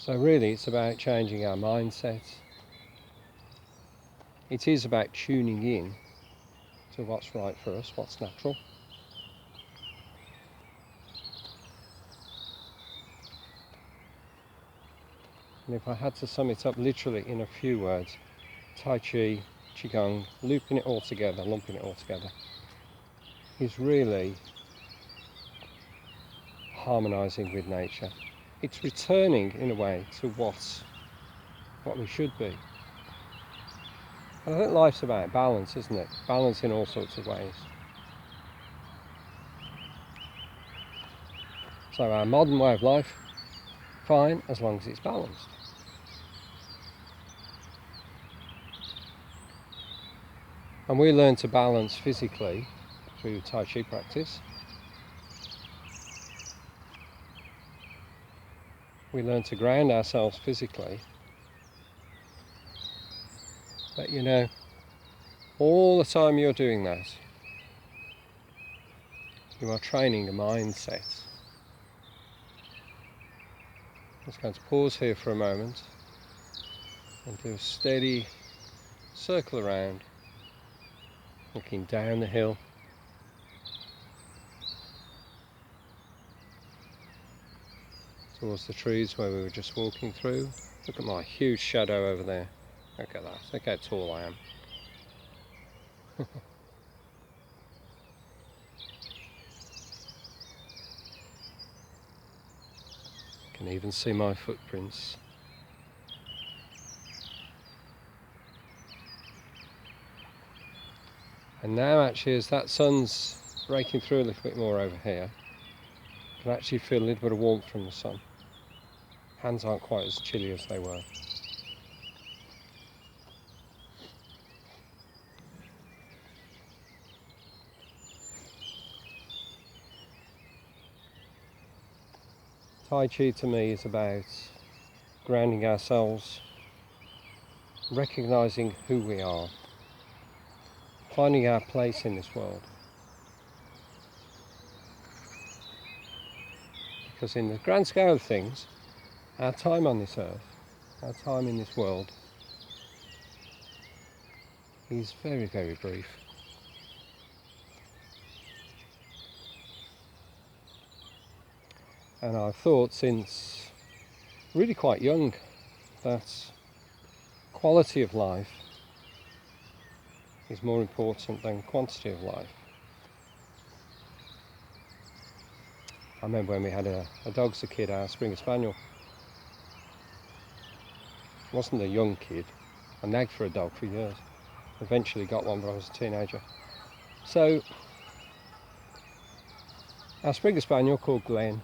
So really it's about changing our mindset. It is about tuning in to what's right for us, what's natural. And if I had to sum it up literally in a few words, Tai Chi, Qigong, looping it all together, lumping it all together, is really harmonising with nature. It's returning in a way to what we should be. And I think life's about balance, isn't it? Balance in all sorts of ways. So our modern way of life, fine as long as it's balanced. And we learn to balance physically through Tai Chi practice. We learn to ground ourselves physically. But you know, all the time you're doing that, you are training a mindset. I'm just going to pause here for a moment and do a steady circle around, looking down the hill, towards the trees where we were just walking through. Look at my huge shadow over there. Look at that, look how tall I am. Can even see my footprints. And now actually as that sun's breaking through a little bit more over here, I can actually feel a little bit of warmth from the sun. Hands aren't quite as chilly as they were. Tai Chi to me is about grounding ourselves, recognising who we are, finding our place in this world. Because in the grand scale of things, our time on this earth, our time in this world, is very, very brief. And I've thought since really quite young that quality of life is more important than quantity of life. I remember when we had a dog as a kid, our Springer Spaniel. Wasn't a young kid. I nagged for a dog for years. Eventually got one when I was a teenager. So, our Springer Spaniel called Glenn,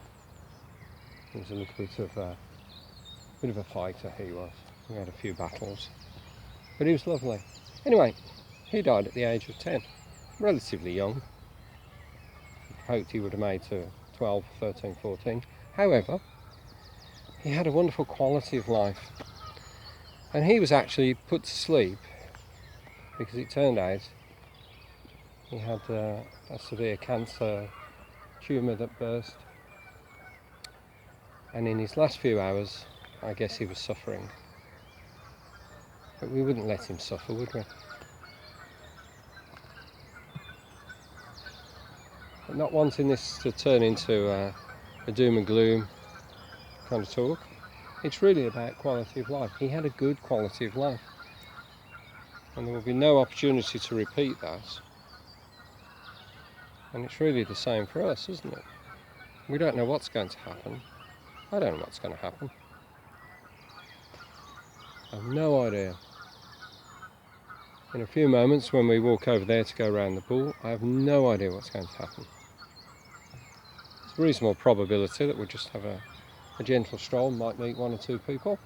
he was a little bit of a fighter, he was. We had a few battles. But he was lovely. Anyway, he died at the age of 10. Relatively young. Hoped he would have made to 12, 13, 14. However, he had a wonderful quality of life. And he was actually put to sleep because it turned out he had a severe cancer tumour that burst. And in his last few hours, I guess he was suffering. But we wouldn't let him suffer, would we? But not wanting this to turn into a doom and gloom kind of talk. It's really about quality of life. He had a good quality of life. And there will be no opportunity to repeat that. And it's really the same for us, isn't it? We don't know what's going to happen. I don't know what's going to happen. I have no idea. In a few moments when we walk over there to go around the pool, I have no idea what's going to happen. It's a reasonable probability that we'll just have a gentle stroll, might meet one or two people.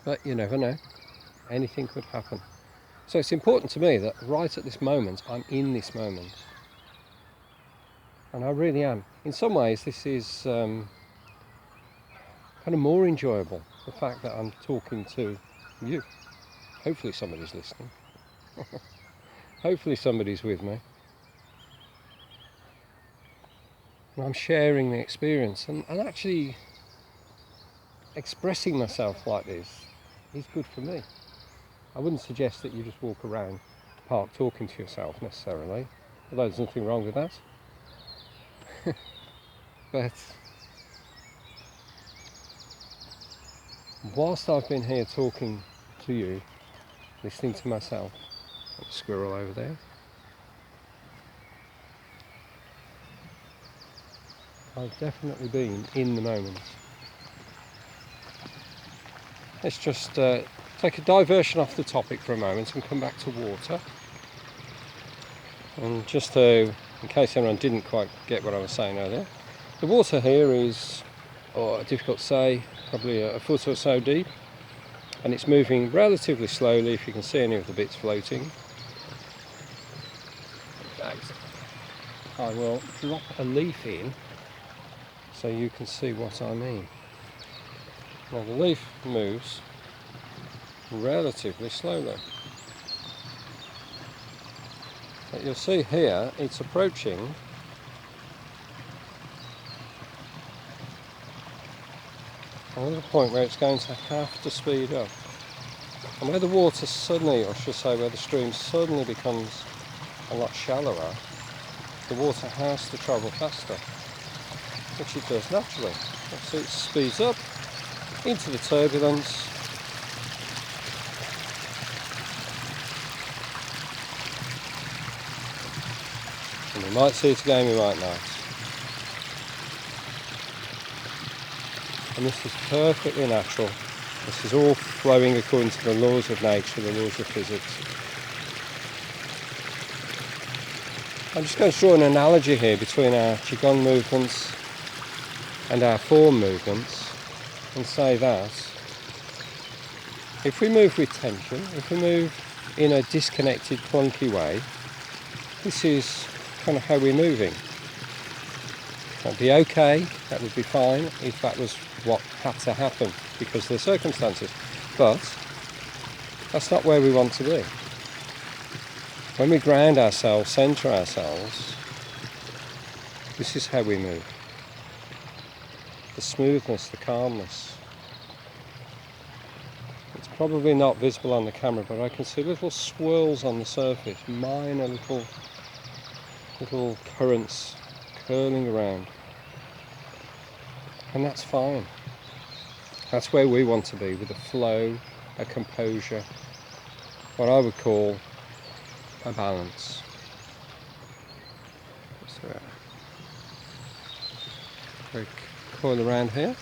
But you never know. Anything could happen. So it's important to me that right at this moment, I'm in this moment. And I really am. In some ways, this is kind of more enjoyable, the fact that I'm talking to you. Hopefully somebody's listening. Hopefully somebody's with me. And I'm sharing the experience, and actually expressing myself like this is good for me. I wouldn't suggest that you just walk around the park talking to yourself necessarily, although there's nothing wrong with that. But whilst I've been here talking to you, listening to myself, and the squirrel over there, I've definitely been in the moment. Let's just take a diversion off the topic for a moment and come back to water. And just to, in case anyone didn't quite get what I was saying earlier, the water here is, difficult to say, probably a foot or so deep, and it's moving relatively slowly if you can see any of the bits floating. In fact, I will drop a leaf in so you can see what I mean. Now the leaf moves relatively slowly. But you'll see here it's approaching a little point where it's going to have to speed up. And where the water suddenly, or should I say where the stream suddenly becomes a lot shallower, the water has to travel faster, which it does naturally. So it speeds up into the turbulence, and we might see it again, we might not. And this is perfectly natural. This is all flowing according to the laws of nature, the laws of physics. I'm just going to draw an analogy here between our Qigong movements and our form movements and say that if we move with tension, if we move in a disconnected, clunky way, this is kind of how we're moving. That'd be okay, that would be fine if that was what had to happen because of the circumstances, but that's not where we want to be. When we ground ourselves, centre ourselves, this is how we move. The smoothness, the calmness. It's probably not visible on the camera, but I can see little swirls on the surface, minor little currents curling around. And that's fine. That's where we want to be, with a flow, a composure, what I would call a balance. So, quick coil around here.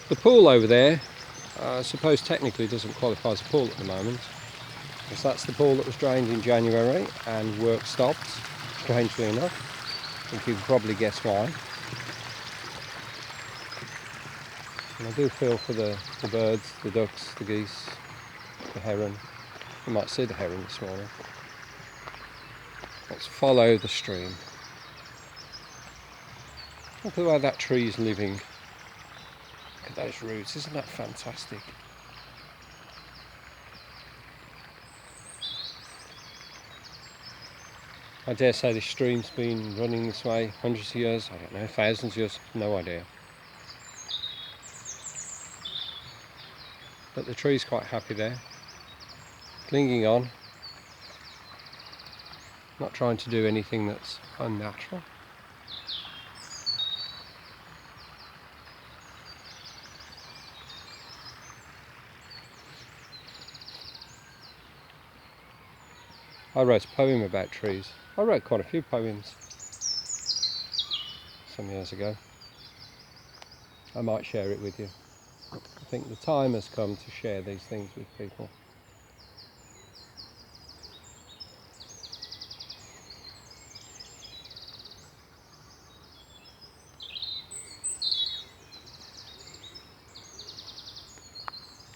The pool over there, I suppose technically doesn't qualify as a pool at the moment, because that's the pool that was drained in January and work stopped, strangely enough. I think you can probably guess why. And I do feel for the birds, the ducks, the geese, the heron. You might see the heron this morning. Let's follow the stream. Look at the way that tree's living. Look at those roots, isn't that fantastic? I dare say this stream's been running this way hundreds of years, I don't know, thousands of years, no idea. But the tree's quite happy there, clinging on, not trying to do anything that's unnatural. I wrote a poem about trees. I wrote quite a few poems some years ago. I might share it with you. I think the time has come to share these things with people.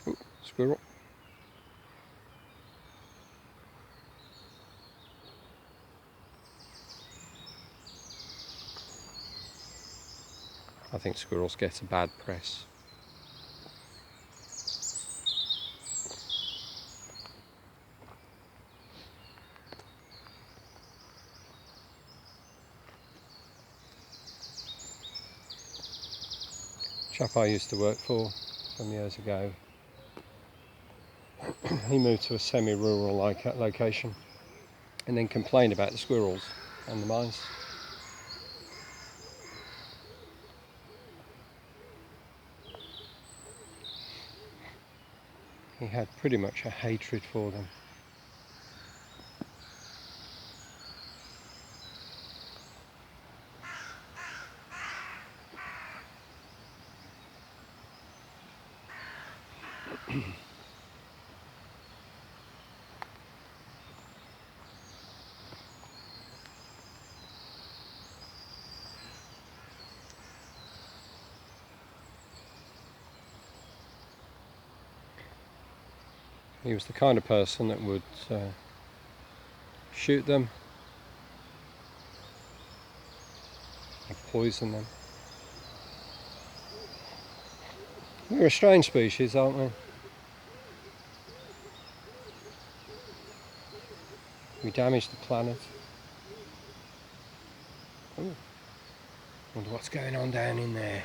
Ooh, squirrel. I think squirrels get a bad press. chap I used to work for some years ago, he moved to a semi-rural location and then complained about the squirrels and the mice. He had pretty much a hatred for them. He was the kind of person that would shoot them or poison them. We're a strange species, aren't we? We damage the planet. Ooh. Wonder what's going on down in there.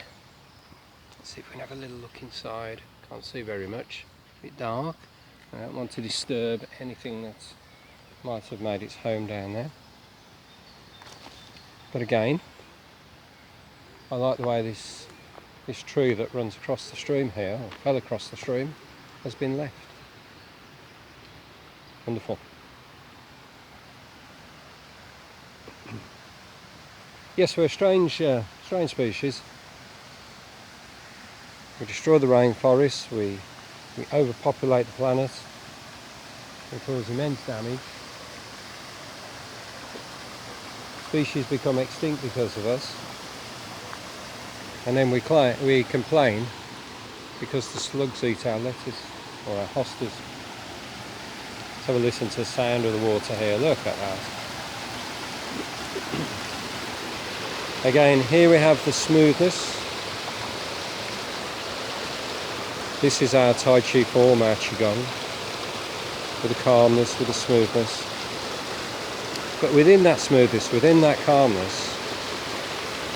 Let's see if we can have a little look inside. Can't see very much. A bit dark. I don't want to disturb anything that might have made its home down there. But again, I like the way this tree that runs across the stream here, or fell across the stream, has been left. Wonderful. Yes, we're a strange species. We destroy the rainforests, we overpopulate the planet, we cause immense damage. Species become extinct because of us, and then we complain because the slugs eat our lettuce or our hostas. Let's have a listen to the sound of the water here. Look at that. Again, here we have the smoothness. This is our Tai Chi form, our Qigong, with the calmness, with the smoothness. But within that smoothness, within that calmness,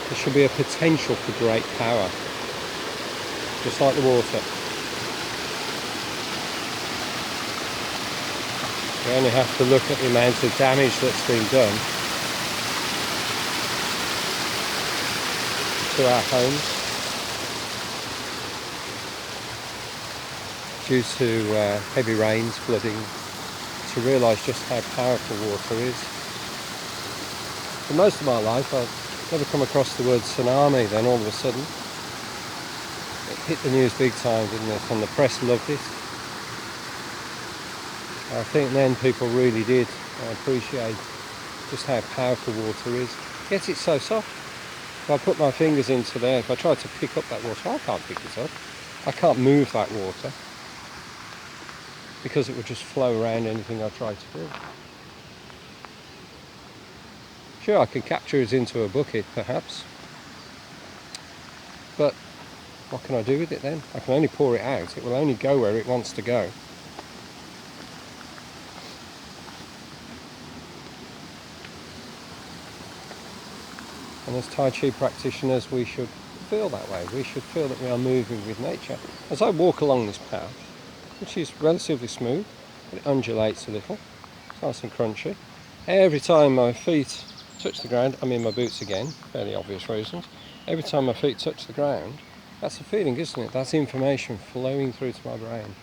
there should be a potential for great power, just like the water. We only have to look at the amount of damage that's been done to our homes due to heavy rains, flooding, to realise just how powerful water is. For most of my life I've never come across the word tsunami, then all of a sudden it hit the news big time, didn't it? And the press loved it. I think then people really did appreciate just how powerful water is. Yet it's so soft. If I put my fingers into there, if I try to pick up that water, I can't pick it up. I can't move that water because it would just flow around anything I try to do. Sure, I can capture it into a bucket perhaps, but what can I do with it then? I can only pour it out. It will only go where it wants to go. And as Tai Chi practitioners, we should feel that way. We should feel that we are moving with nature. As I walk along this path, which is relatively smooth, but it undulates a little, it's nice and crunchy. Every time my feet touch the ground, I'm in my boots again, fairly obvious reasons. Every time my feet touch the ground, that's a feeling, isn't it? That's information flowing through to my brain.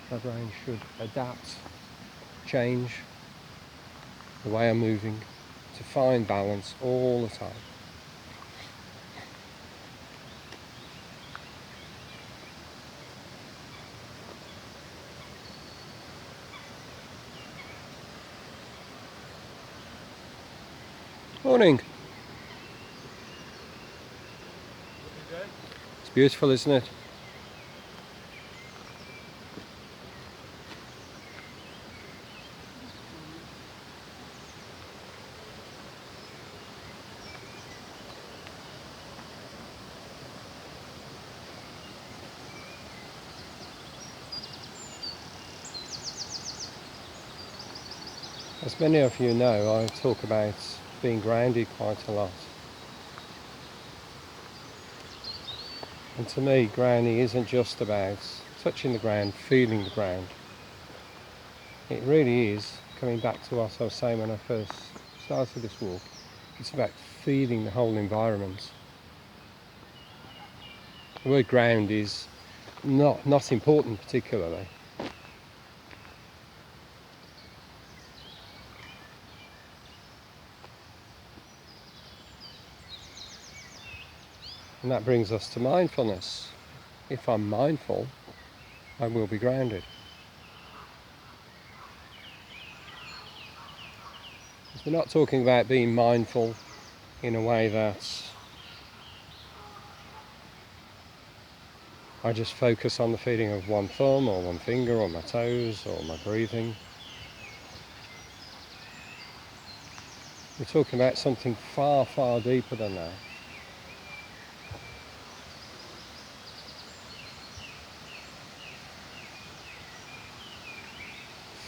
My brain should adapt, change the way I'm moving to find balance all the time. Morning. It's beautiful, isn't it? As many of you know, I talk about being grounded quite a lot. And to me, grounding isn't just about touching the ground, feeling the ground. It really is, coming back to what I was saying when I first started this walk, it's about feeling the whole environment. The word ground is not important particularly. And that brings us to mindfulness. If I'm mindful, I will be grounded. We're not talking about being mindful in a way that I just focus on the feeling of one thumb or one finger or my toes or my breathing. We're talking about something far, far deeper than that.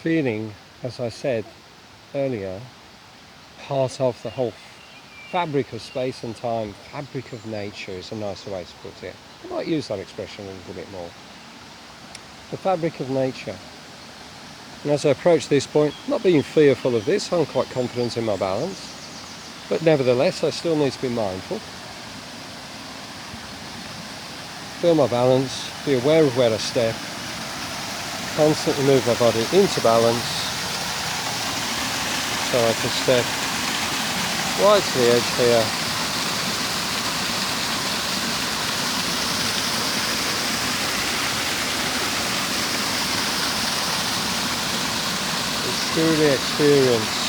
Feeling, as I said earlier, part of the whole fabric of space and time, fabric of nature is a nicer way to put it. I might use that expression a little bit more. The fabric of nature. And as I approach this point, not being fearful of this, I'm quite confident in my balance, but nevertheless I still need to be mindful. Feel my balance, be aware of where I step, constantly move my body into balance so I can step right to the edge here. And truly experience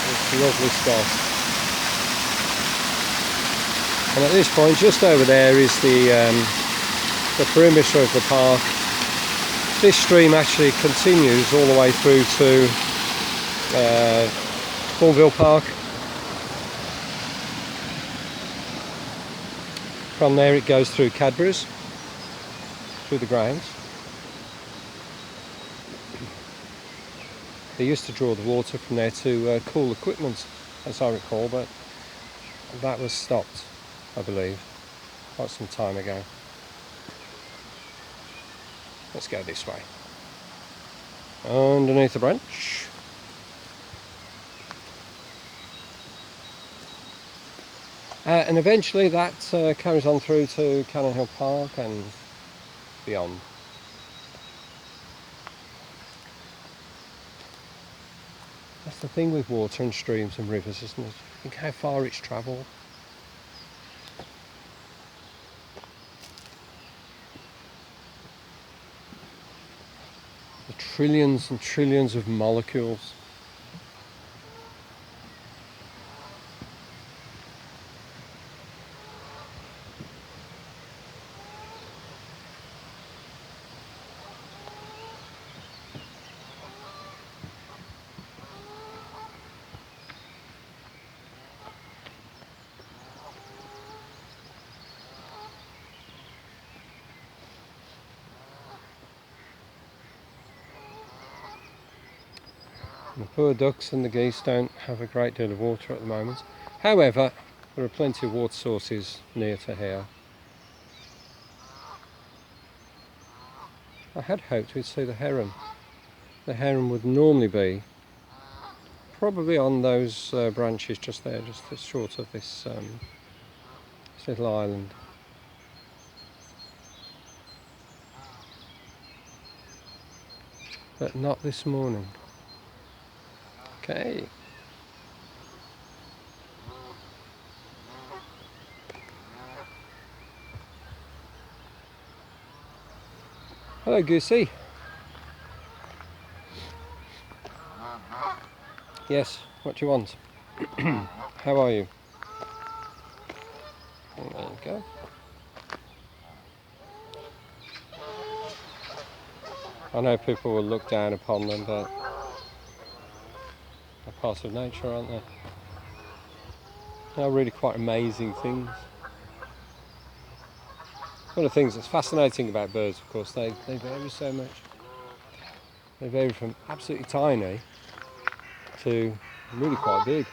this lovely spot. And at this point, just over there is the perimeter of the park. This stream actually continues all the way through to Bourneville Park. From there it goes through Cadbury's, through the grounds. They used to draw the water from there to cool equipment, as I recall, but that was stopped, I believe, quite some time ago. Let's go this way. Underneath the branch. And eventually that carries on through to Cannon Hill Park and beyond. That's the thing with water and streams and rivers, isn't it? Think how far it's travelled. The trillions and trillions of molecules. The poor ducks and the geese don't have a great deal of water at the moment. However, there are plenty of water sources near to here. I had hoped we'd see the heron. The heron would normally be probably on those branches just there, just short of this little island. But not this morning. Okay. Hello, Goosey. Yes, what do you want? How are you? There you go. I know people will look down upon them, but they're part of nature, aren't they? They're really quite amazing things. One of the things that's fascinating about birds, of course, they vary so much. They vary from absolutely tiny to really quite big.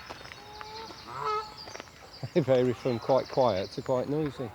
They vary from quite quiet to quite noisy.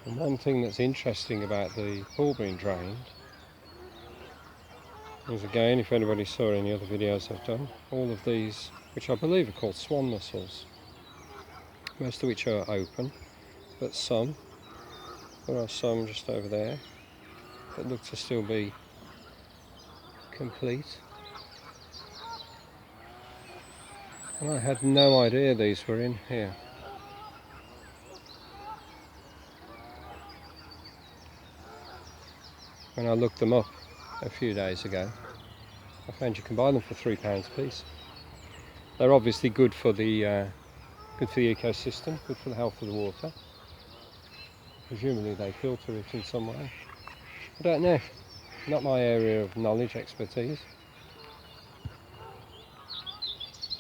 And one thing that's interesting about the pool being drained is, again, if anybody saw any other videos I've done, all of these, which I believe are called swan mussels, most of which are open, but there are some just over there that look to still be complete. And I had no idea these were in here. When I looked them up a few days ago, I found you can buy them for £3 a piece. They're obviously good for the ecosystem, good for the health of the water. Presumably they filter it in some way. I don't know. Not my area of knowledge, expertise.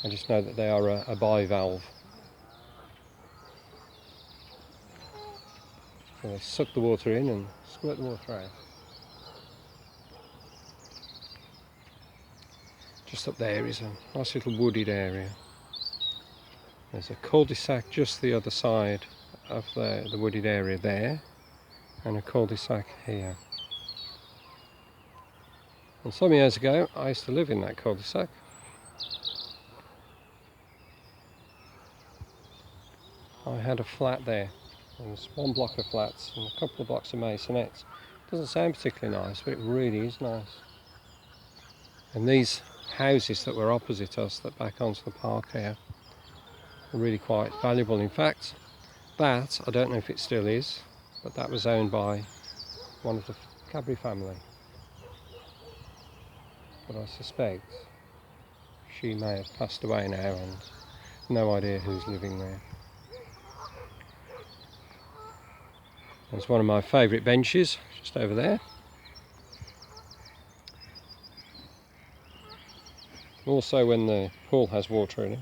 I just know that they are a bivalve. So they suck the water in and squirt the water out. Just up there is a nice little wooded area. There's a cul-de-sac just the other side of the wooded area there, and a cul-de-sac here. And some years ago I used to live in that cul-de-sac. I had a flat there. There was one block of flats and a couple of blocks of maisonettes. Doesn't sound particularly nice, but it really is nice. And these houses that were opposite us that back onto the park here are really quite valuable. In fact, that, I don't know if it still is, but that was owned by one of the Cadbury family. But I suspect she may have passed away now, and no idea who's living there. There's one of my favourite benches just over there. Also when the pool has water in it.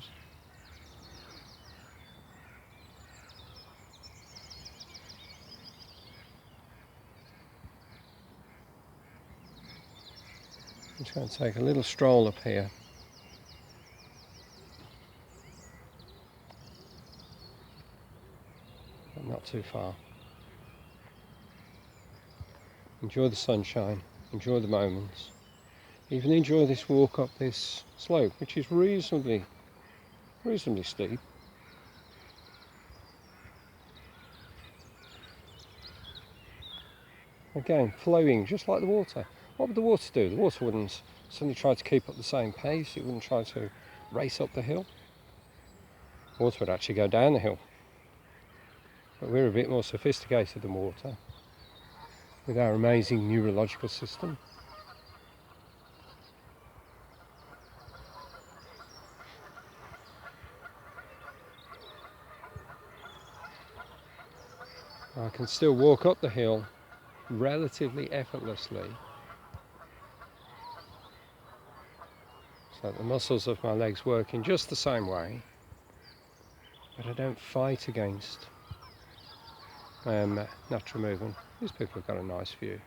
I'm just going to take a little stroll up here. But not too far. Enjoy the sunshine, enjoy the moments. Even enjoy this walk up this slope, which is reasonably steep. Again, flowing just like the water. What would the water do? The water wouldn't suddenly try to keep up the same pace. It wouldn't try to race up the hill. Water would actually go down the hill. But we're a bit more sophisticated than water, with our amazing neurological system. I can still walk up the hill relatively effortlessly, so the muscles of my legs work in just the same way, but I don't fight against natural movement. These people have got a nice view.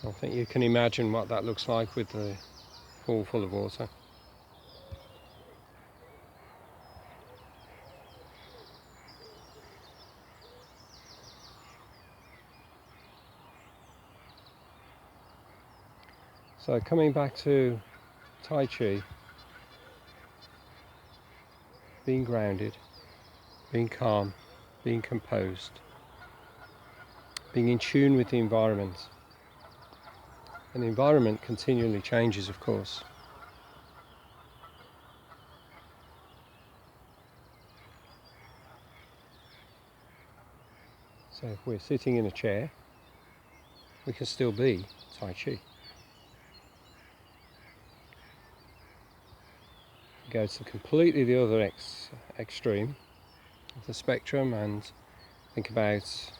I think you can imagine what that looks like with the pool full of water. So coming back to Tai Chi, being grounded, being calm, being composed, being in tune with the environment. And the environment continually changes, of course. So if we're sitting in a chair, we can still be Tai Chi. Go to completely the other extreme of the spectrum and think about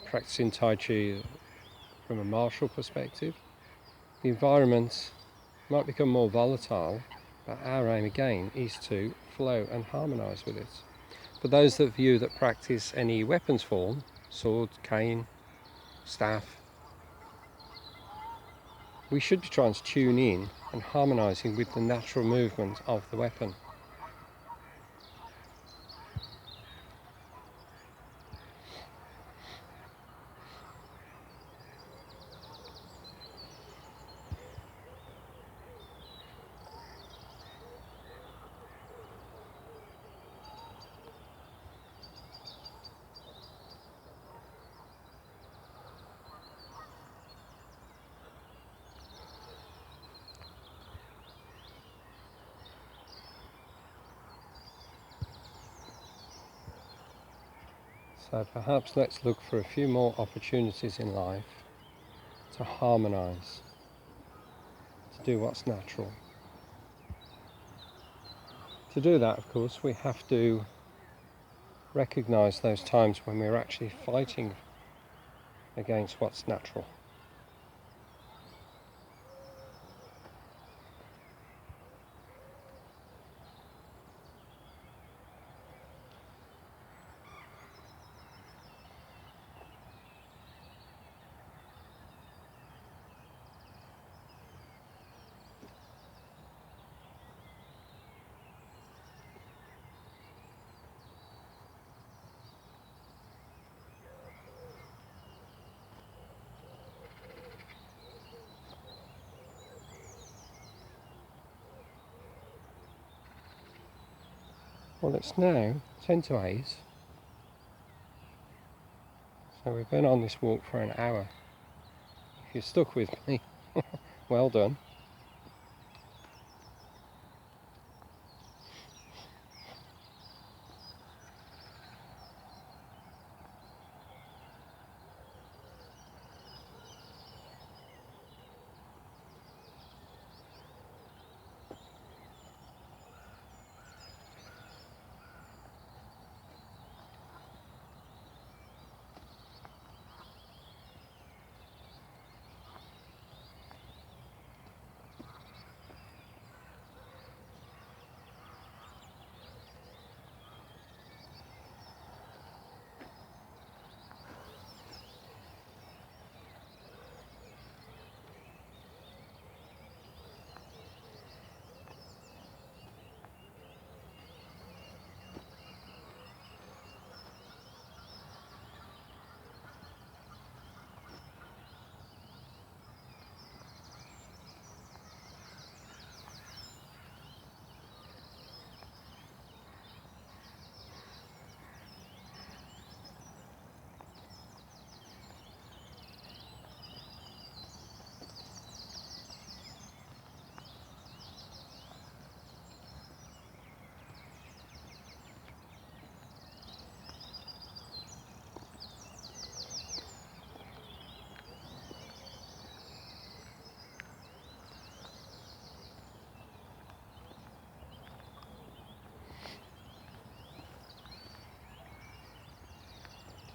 practicing Tai Chi from a martial perspective. The environment might become more volatile, but our aim again is to flow and harmonise with it. For those that view that practice any weapons form, sword, cane, staff, we should be trying to tune in and harmonising with the natural movement of the weapon. So perhaps let's look for a few more opportunities in life to harmonise, to do what's natural. To do that, of course, we have to recognise those times when we're actually fighting against what's natural. Well, it's now 10 to 8, so we've been on this walk for an hour. If you're stuck with me, well done.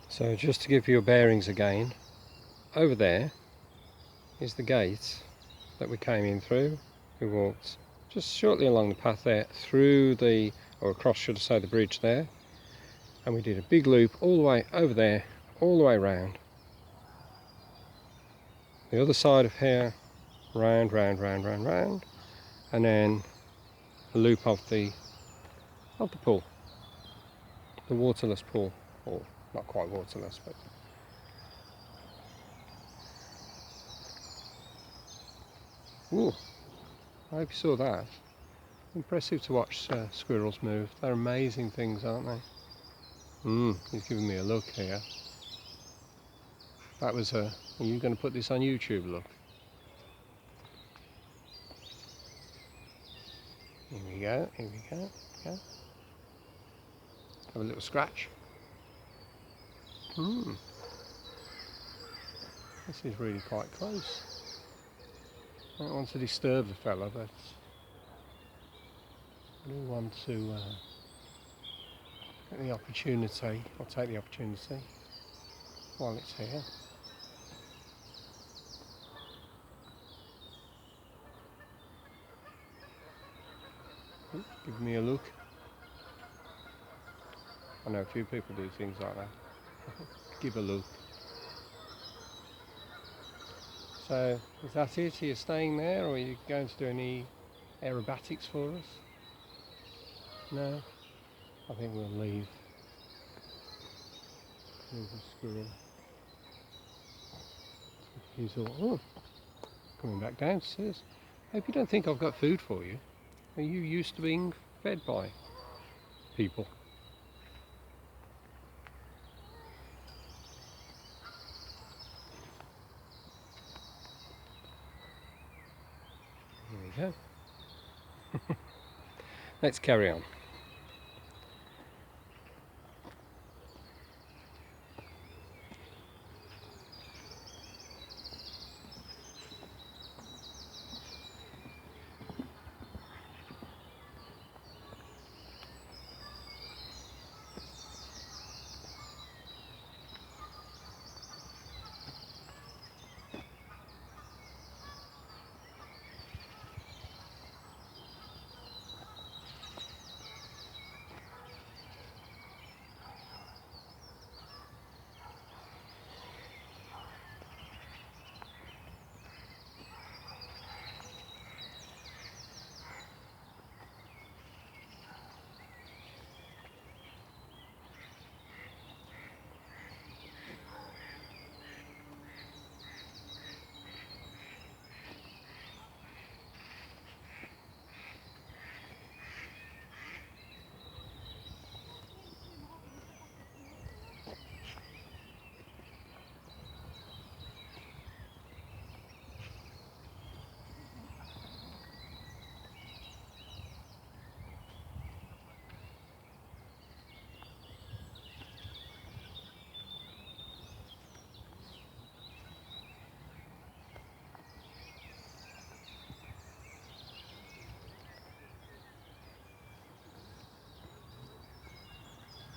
So just to give you your bearings again, over there is the gate that we came in through. We walked just shortly along the path there, through the, or across should I say, the bridge there, and we did a big loop all the way over there, all the way round. The other side of here, round, round, round, round, round, and then a loop of the pool, the waterless pool, or not quite waterless, but ooh, I hope you saw that. Impressive to watch squirrels move. They're amazing things, aren't they? He's giving me a look here. That was a... Are you going to put this on YouTube, look? Here we go, here we go, yeah. Have a little scratch. This is really quite close. I don't want to disturb the fella, but I do want to get the opportunity. I'll take the opportunity while it's here. Give me a look. I know a few people do things like that. Give a look. So, is that it? Are you staying there, or are you going to do any aerobatics for us? No? I think we'll leave. There's a squirrel. He's all, coming back downstairs. Hope you don't think I've got food for you. Are you used to being fed by people? There we go. Let's carry on.